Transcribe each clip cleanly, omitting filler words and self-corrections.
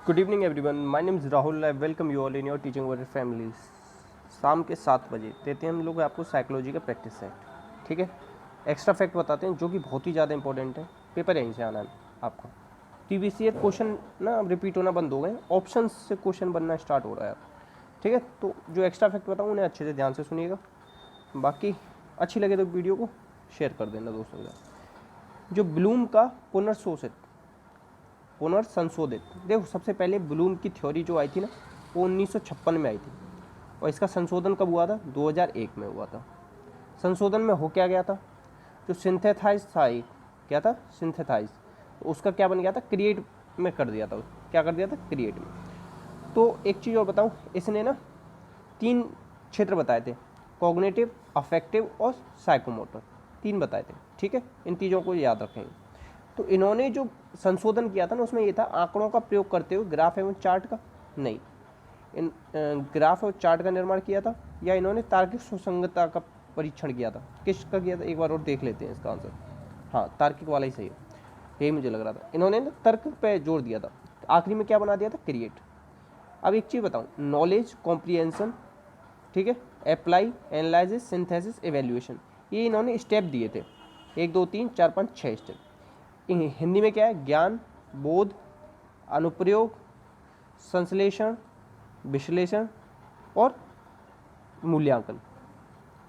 Good evening everyone, my name is Rahul. I welcome you all in your teaching world families. शाम के 7 बजे देते हैं हम लोग आपको साइकोलॉजी का प्रैक्टिस सेट। ठीक है, एक्स्ट्रा फैक्ट बताते हैं जो कि बहुत ही ज़्यादा इंपॉर्टेंट है। पेपर यहीं से आना है आपका। प्रीवियस ईयर क्वेश्चन ना रिपीट होना बंद हो गए, ऑप्शन से क्वेश्चन बनना स्टार्ट हो रहा है। ठीक है, तो जो एक्स्ट्रा फैक्ट बताऊँ उन्हें अच्छे से ध्यान से सुनिएगा। बाकी अच्छी लगे तो वीडियो को शेयर कर देना दोस्तों के साथ। जो ब्लूम का पुनर्संशोधित, देखो सबसे पहले ब्लूम की थ्योरी जो आई थी ना वो 1956 में आई थी, और इसका संशोधन कब हुआ था? 2001 में हुआ था। संशोधन में हो क्या गया था? जो सिंथेसाइज था, क्या था? सिंथेसाइज, तो उसका क्या बन गया था? क्रिएट में कर दिया था। क्या कर दिया था? क्रिएट में। तो एक चीज़ और बताऊँ, इसने ना 3 क्षेत्र बताए थे, कॉग्निटिव, अफेक्टिव और साइकोमोटर, 3 बताए थे। ठीक है, इन चीज़ों को याद रखेंगे। तो इन्होंने जो संशोधन किया था ना उसमें ये था आंकड़ों का प्रयोग करते हुए ग्राफ एवं चार्ट का नहीं, इन ग्राफ और चार्ट का निर्माण किया था, या इन्होंने तार्किक सुसंगतता का परीक्षण किया था? किसका किया था? एक बार और देख लेते हैं इसका आंसर। हाँ, तार्किक वाला ही सही है, यही मुझे लग रहा था। इन्होंने ना तर्क पे जोर दिया था, आखिरी में क्या बना दिया था? क्रिएट। अब एक चीज़ बताऊँ, नॉलेज, कॉम्प्रिहेंशन, ठीक है, अप्लाई, एनालिसिस, सिंथेसिस, एवेल्यूएशन, ये इन्होंने स्टेप दिए थे। 1 2 3 4 5 6 स्टेप। हिंदी में क्या है? ज्ञान, बोध, अनुप्रयोग, संश्लेषण, विश्लेषण और मूल्यांकन।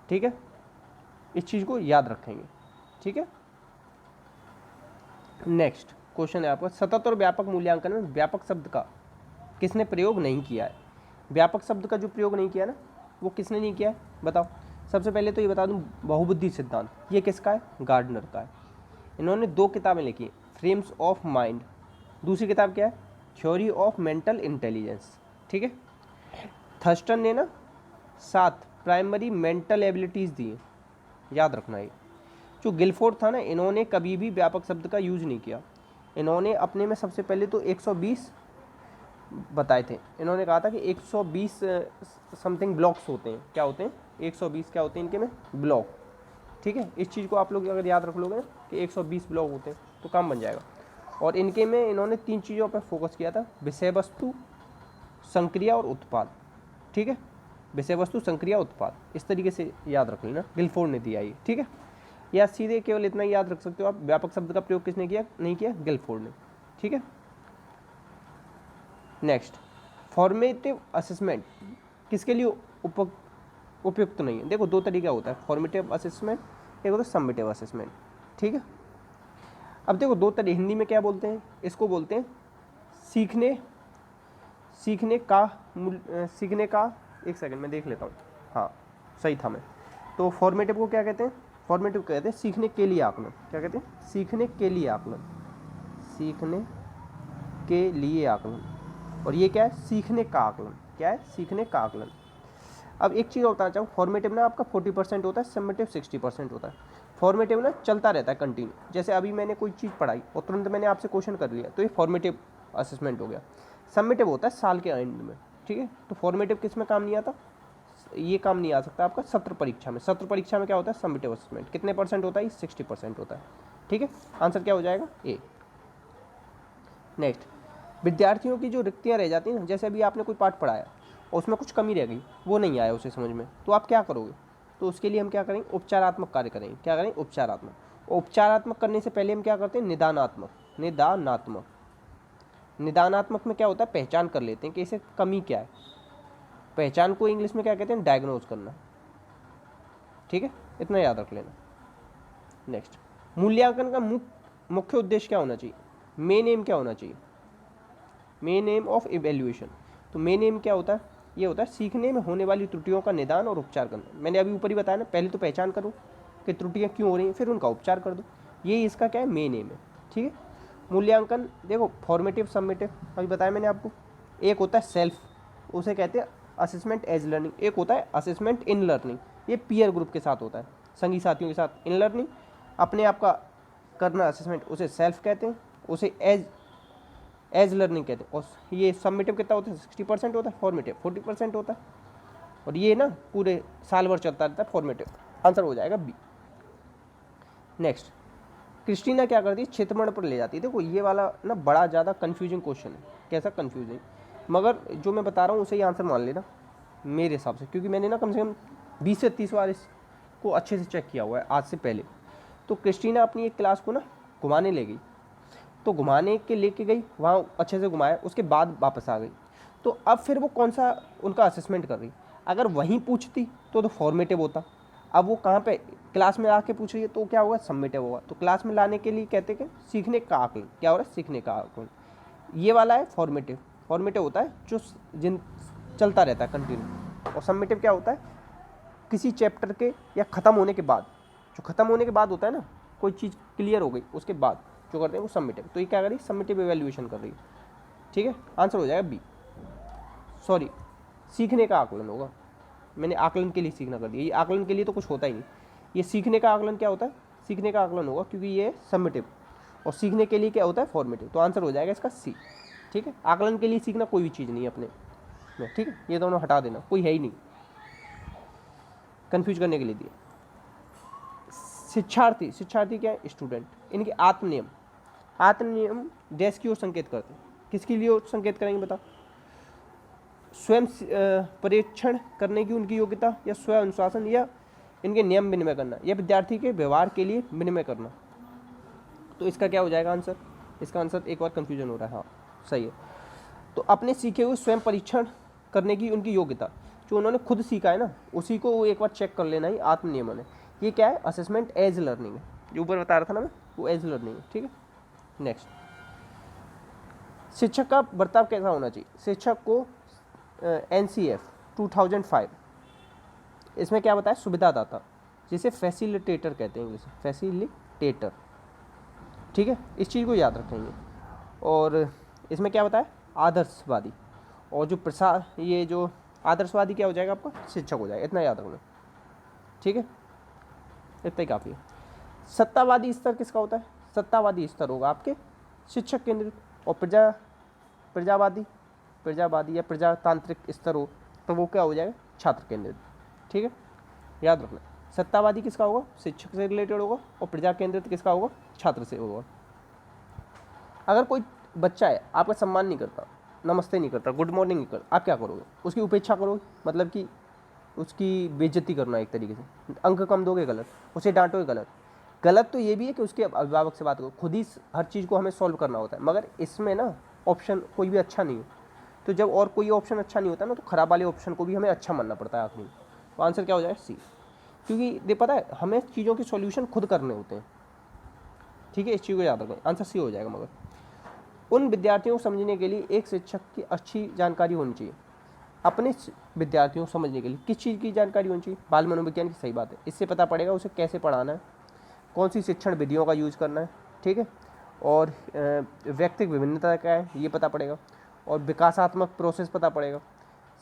ठीक है, इस चीज़ को याद रखेंगे। ठीक है, नेक्स्ट क्वेश्चन है आपका, सतत और व्यापक मूल्यांकन में व्यापक शब्द का किसने प्रयोग नहीं किया है? व्यापक शब्द का जो प्रयोग नहीं किया ना, वो किसने नहीं किया है? बताओ। सबसे पहले तो ये बता दूं, बहुबुद्धि सिद्धांत, ये किसका है? गार्डनर का है। इन्होंने 2 किताबें लिखी, फ्रेम्स ऑफ माइंड, दूसरी किताब क्या है? Theory of mental intelligence. ठीक है, थर्स्टन ने ना 7 प्राइमरी मेंटल एबिलिटीज़ दी, याद रखना है। जो गिलफोर्ड था ना, इन्होंने कभी भी व्यापक शब्द का यूज नहीं किया। इन्होंने अपने में सबसे पहले तो 120 बताए थे। इन्होंने कहा था कि 120 समथिंग ब्लॉक्स होते हैं। क्या होते हैं? 120 क्या होते हैं इनके में? ब्लॉक। ठीक है, इस चीज़ को आप लोग अगर याद रख लोगे ना कि 120 ब्लॉक होते हैं तो काम बन जाएगा। और इनके में इन्होंने 3 चीज़ों पर फोकस किया था, विषय वस्तु, संक्रिया और उत्पाद। ठीक है, विषय वस्तु, संक्रिया, उत्पाद, इस तरीके से याद रख लेना, गिलफोर्ड ने दिया ये। ठीक है, या सीधे केवल इतना याद रख सकते हो आप, व्यापक शब्द का प्रयोग किसने किया? नहीं किया, गिलफोर्ड ने। ठीक है, नेक्स्ट, फॉर्मेटिव असेसमेंट किसके लिए उपयुक्त नहीं है? देखो 2 तरीका होता है, फॉर्मेटिव असेसमेंट, एक होता है समेटिव असेसमेंट। ठीक है, अब देखो 2 तरीके, हिंदी में क्या बोलते हैं? इसको बोलते हैं सीखने सीखने का, एक सेकंड में देख लेता हूँ। हाँ, सही था मैं। तो फॉर्मेटिव को क्या कहते हैं? फॉर्मेटिव कहते हैं सीखने के लिए आकलन। क्या कहते हैं? सीखने के लिए आकलन, सीखने के लिए आकलन। और ये क्या है? सीखने का आकलन। क्या है? सीखने का आकलन। अब एक चीज़ बताना चाहूँ, फॉर्मेटिव ना आपका 40% होता है, समेटिव 60% होता है। फॉर्मेटिव ना चलता रहता है कंटिन्यू, जैसे अभी मैंने कोई चीज़ पढ़ाई और तुरंत मैंने आपसे क्वेश्चन कर लिया, तो ये फॉर्मेटिव असेसमेंट हो गया। समेटिव होता है साल के एंड में। ठीक है, तो फॉर्मेटिव किस में काम नहीं आता? ये काम नहीं आ सकता आपका सत्र परीक्षा में। सत्र परीक्षा में क्या होता है? Summative assessment. कितने परसेंट होता है? 60% होता है। ठीक है, आंसर क्या हो जाएगा? ए। नेक्स्ट, विद्यार्थियों की जो रिक्तियाँ रह जाती हैं ना, जैसे अभी आपने कोई पाठ पढ़ाया और उसमें कुछ कमी रह गई, वो नहीं आया उसे समझ में, तो आप क्या करोगे? तो उसके लिए हम क्या करेंगे? उपचारात्मक कार्य करेंगे। क्या करेंगे? उपचारात्मक। उपचारात्मक करने से पहले हम क्या करते हैं? निदानात्मक। निदानात्मक, निदानात्मक में क्या होता है? पहचान कर लेते हैं कि इसे कमी क्या है। पहचान को इंग्लिश में क्या कहते हैं? डायग्नोज करना। ठीक है, इतना याद रख लेना। नेक्स्ट, मूल्यांकन का मुख्य उद्देश्य क्या होना चाहिए? मेन एम क्या होना चाहिए? Main M of evaluation. तो मेन एम क्या होता है? ये होता है सीखने में होने वाली त्रुटियों का निदान और उपचार करना। मैंने अभी ऊपर ही बताया ना, पहले तो पहचान करो कि त्रुटियाँ क्यों हो रही हैं, फिर उनका उपचार कर दो। ये इसका क्या है? मेन एम है। ठीक है, मूल्यांकन देखो फॉर्मेटिव, समेटिव अभी बताया मैंने आपको। एक होता है सेल्फ, उसे कहते हैं असेसमेंट एज लर्निंग। एक होता है असेसमेंट इन लर्निंग, ये पीयर ग्रुप के साथ होता है, संगी साथियों के साथ। इन लर्निंग अपने आप का करना असेसमेंट, उसे सेल्फ कहते हैं, उसे एज लर्निंग कहते हैं। और ये समेटिव कितना होता है? 60% होता है, फॉर्मेटिव 40% होता है। और ये ना पूरे साल भर चलता रहता है फॉर्मेटिव। आंसर हो जाएगा बी। नेक्स्ट, क्रिस्टीना क्या करती है, क्षेत्रफल पर ले जाती है। देखो ये वाला ना बड़ा ज़्यादा कन्फ्यूजिंग क्वेश्चन है। कैसा कन्फ्यूजिंग, मगर जो मैं बता रहा हूँ उसे ही आंसर मान लेना मेरे हिसाब से, क्योंकि मैंने ना कम से कम 20 से 30 बार इसको अच्छे से चेक किया हुआ है आज से पहले। तो क्रिस्टीना अपनी एक क्लास को ना घुमाने ले गई, तो घुमाने के लेके गई, वहाँ अच्छे से घुमाया, उसके बाद वापस आ गई। तो अब फिर वो कौन सा उनका असेसमेंट कर रही, अगर वहीं पूछती तो फॉर्मेटिव होता। अब वो कहाँ पे क्लास में आके पूछ रही है, तो क्या होगा, सबमिटिव होगा। तो क्लास में लाने के लिए कहते हैं कि सीखने का आकलन, क्या हो रहा है, सीखने का आकलन। ये वाला है फॉर्मेटिव। फॉर्मेटिव होता है जो जिन चलता रहता है कंटिन्यू, और सबमिटिव क्या होता है, किसी चैप्टर के या ख़त्म होने के बाद, जो ख़त्म होने के बाद होता है ना, कोई चीज़ क्लियर हो गई उसके बाद जो करते हैं वो सबमिटिव। तो ये क्या कर रही है, सबमिटिव एवेल्यूएशन कर रही है। ठीक है, आंसर हो जाएगा बी, सॉरी सीखने का आकलन होगा। मैंने आकलन के लिए सीखना कर दिया, ये आकलन के लिए तो कुछ होता ही नहीं। ये सीखने का आकलन क्या होता है, सीखने का आकलन होगा, क्योंकि ये सबमिटिव, और सीखने के लिए क्या होता है, फॉर्मेटिव। तो आंसर हो जाएगा इसका सी। ठीक है, आकलन के लिए सीखना कोई भी चीज़ नहीं है अपने में। ठीक है, ये दोनों हटा देना, कोई है ही नहीं, कन्फ्यूज करने के लिए दिए। शिक्षार्थी, शिक्षार्थी क्या है, स्टूडेंट। इनके आत्मनियम, आत्मनियम डैश की ओर संकेत करते हैं, किसके लिए ओर संकेत करेंगे बताओ, स्वयं परीक्षण करने की उनकी योग्यता, या स्वयं अनुशासन, या इनके नियम विनिमय करना, या विद्यार्थी के व्यवहार के लिए विनिमय करना। तो इसका क्या हो जाएगा आंसर, इसका आंसर एक बार कन्फ्यूजन हो रहा है, हाँ सही है। तो अपने सीखे हुए स्वयं परीक्षण करने की उनकी योग्यता, जो उन्होंने खुद सीखा है ना, उसी को वो एक बार चेक कर लेना ही आत्मनियमन है। ये क्या है, असेसमेंट एज लर्निंग है, जो ऊपर बता रहा था ना मैं, वो एज लर्निंग है। ठीक है, नेक्स्ट, शिक्षक का बर्ताव कैसा होना चाहिए। शिक्षक को NCF 2005 इसमें क्या बताया, सुविधादाता, जिसे फैसिलिटेटर कहते हैं इंग्लिश में, फैसिलिटेटर। ठीक है, इस चीज़ को याद रखेंगे। और इसमें क्या बताया, आदर्शवादी, और जो प्रसार, ये जो आदर्शवादी क्या हो जाएगा आपका, शिक्षक हो जाएगा, इतना याद रखना। ठीक है, इतना ही काफ़ी है। सत्तावादी स्तर किसका होता है, सत्तावादी स्तर होगा आपके शिक्षक केंद्रित, और प्रजावादी या प्रजातांत्रिक स्तर हो तो वो क्या हो जाएगा, छात्र केंद्रित। ठीक है, याद रखना, सत्तावादी किसका होगा, शिक्षक से रिलेटेड होगा, और प्रजा केंद्रित किसका होगा, छात्र से होगा। अगर कोई बच्चा है आपका सम्मान नहीं करता, नमस्ते नहीं करता, गुड मॉर्निंग नहीं करता, आप क्या करोगे, उसकी उपेक्षा करोगे, मतलब कि उसकी बेइज्जती करना एक तरीके से, अंक कम दोगे गलत, उसे डांटोगे गलत। गलत तो ये भी है कि उसके अभिभावक से बात करो, खुद ही हर चीज़ को हमें सॉल्व करना होता है, मगर इसमें ना ऑप्शन कोई भी अच्छा नहीं है। तो जब और कोई ऑप्शन अच्छा नहीं होता ना, तो खराब वाले ऑप्शन को भी हमें अच्छा मानना पड़ता है आखिरी। तो आंसर क्या हो जाएगा, सी, क्योंकि दे पता है हमें चीज़ों के सॉल्यूशन खुद करने होते हैं। ठीक है, इस चीज़ को याद रखें, आंसर सी हो जाएगा। मगर उन विद्यार्थियों को समझने के लिए एक शिक्षक की अच्छी जानकारी होनी चाहिए। अपने विद्यार्थियों को समझने के लिए किस चीज़ की जानकारी होनी चाहिए, बाल मनोविज्ञान की, सही बात है। इससे पता पड़ेगा उसे कैसे पढ़ाना है, कौन सी शिक्षण विधियों का यूज़ करना है। ठीक है, और व्यक्तिगत विभिन्नता क्या है ये पता पड़ेगा, और विकासात्मक प्रोसेस पता पड़ेगा।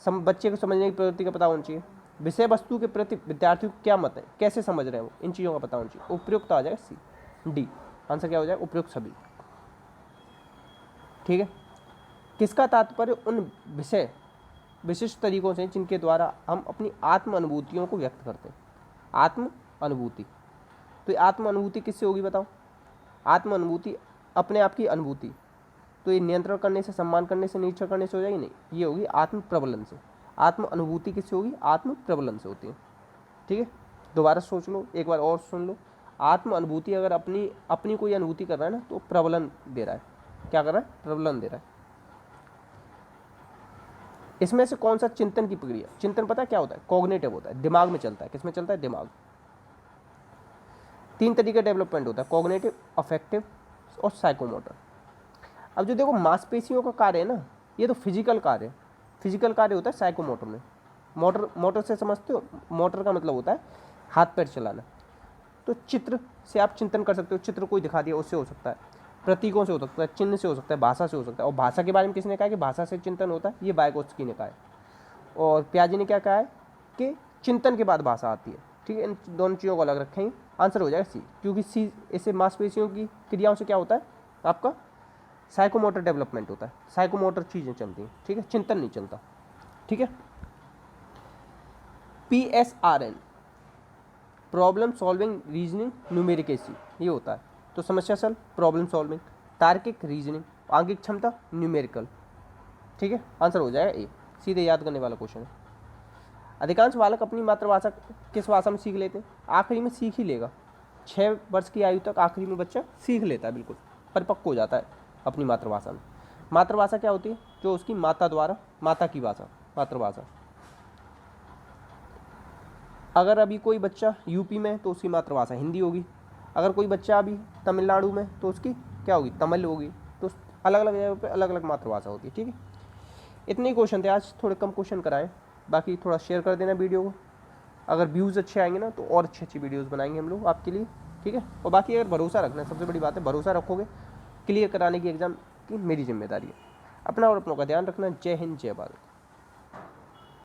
बच्चे को समझने की प्रवृत्ति का पता होना चाहिए। विषय वस्तु के प्रति विद्यार्थी को क्या मत है, कैसे समझ रहे हैं वो, इन चीज़ों का पता होना चाहिए। उपयुक्त आ जाएगा सी, डी, आंसर क्या हो जाएगा, उपयुक्त सभी। ठीक है, किसका तात्पर्य उन विषय विशिष्ट तरीकों से जिनके द्वारा हम अपनी आत्म अनुभूतियों को व्यक्त करते हैं। आत्म अनुभूति, तो ये आत्म अनुभूति किससे होगी बताओ, आत्म अनुभूति अपने आप की अनुभूति, तो ये नियंत्रण करने से, सम्मान करने से, निरीक्षण करने से हो जाएगी, नहीं, ये होगी आत्म प्रबलन से। आत्म अनुभूति किससे होगी, आत्म प्रबलन से होती है। ठीक है, दोबारा सोच लो, एक बार और सुन लो। आत्म अनुभूति अगर अपनी कोई अनुभूति कर रहा है ना, तो प्रबलन दे रहा है। क्या कर रहा है, प्रबलन दे रहा है। इसमें से कौन सा चिंतन की प्रक्रिया, चिंतन पता है क्या होता है, कॉग्निटिव होता है, दिमाग में चलता है। किसमें चलता है, दिमाग। 3 तरीके का डेवलपमेंट होता है, कॉग्निटिव, अफेक्टिव और साइकोमोटर। अब जो देखो मांसपेशियों का कार्य है ना, ये तो फिजिकल कार्य है, फिजिकल कार्य होता है साइकोमोटर में। मोटर से समझते हो, मोटर का मतलब होता है हाथ पैर चलाना। तो चित्र से आप चिंतन कर सकते हो, चित्र कोई दिखा दिया उससे हो सकता है, प्रतीकों से हो सकता है, चिन्ह से हो सकता है, भाषा से हो सकता है। और भाषा के बारे में किसने कहा कि भाषा से चिंतन होता है, ये वाइगोत्स्की ने कहा है। और प्याजी ने क्या कहा है कि चिंतन के बाद भाषा आती है। ठीक है, इन दोनों चीज़ों को अलग रखेंगे, आंसर हो जाएगा सी, क्योंकि सी इससे मांसपेशियों की क्रियाओं से क्या होता है, आपका साइकोमोटर डेवलपमेंट होता है, साइकोमोटर चीज़ें चलती हैं। ठीक है, चिंतन नहीं चलता। ठीक है, PSRN, प्रॉब्लम सॉल्विंग रीजनिंग न्यूमेरिकेसी, ये होता है। तो समस्या सल, प्रॉब्लम सॉल्विंग, तार्किक रीजनिंग, आंकिक क्षमता, न्यूमेरिकल। ठीक है, आंसर हो जाएगा ए, सीधे याद करने वाला क्वेश्चन है। अधिकांश बालक अपनी मातृभाषा किस भाषा में सीख लेते हैं? आखिरी में सीख ही लेगा। 6 वर्ष की आयु तक आखिरी में बच्चा सीख लेता है, बिल्कुल परिपक्व हो जाता है अपनी मातृभाषा में। मातृभाषा क्या होती है? जो उसकी माता द्वारा, माता की भाषा, मातृभाषा। अगर अभी कोई बच्चा यूपी में तो उसकी मातृभाषा हिंदी होगी, अगर कोई बच्चा अभी तमिलनाडु में तो उसकी क्या होगी? तमिल होगी। तो अलग अलग जगह पे अलग अलग मातृभाषा होती है। ठीक है, इतने ही क्वेश्चन थे आज, थोड़े कम क्वेश्चन कराए। बाकी थोड़ा शेयर कर देना वीडियो को, अगर व्यूज़ अच्छे आएंगे ना तो और अच्छी अच्छी वीडियोस बनाएंगे हम लोग आपके लिए। ठीक है, और बाकी अगर भरोसा रखना, सबसे बड़ी बात है भरोसा रखोगे, क्लियर कराने की एग्ज़ाम की मेरी जिम्मेदारी है। अपना और अपनों का ध्यान रखना। जय हिंद, जय भारत।